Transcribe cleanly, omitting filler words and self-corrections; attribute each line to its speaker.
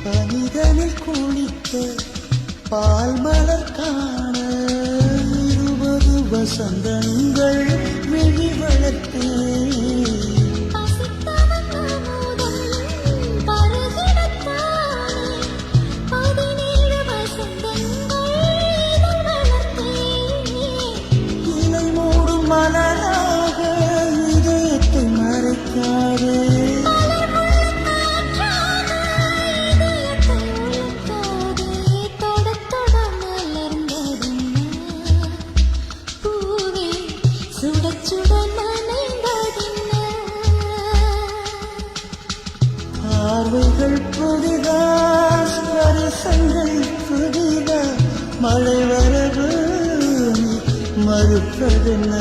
Speaker 1: பனிதனில் குளித்த பால் மலர் காண 20 வசந்தங்கள் விழி வளர்த்தேன். இலை மூடும் மலராக இதயத்தை மறைக்காதே. பார்வைகள் புதிதா, ஸ்பரிசங்கள் புதிதா, மழை வரவு மறுப்பதென்ன?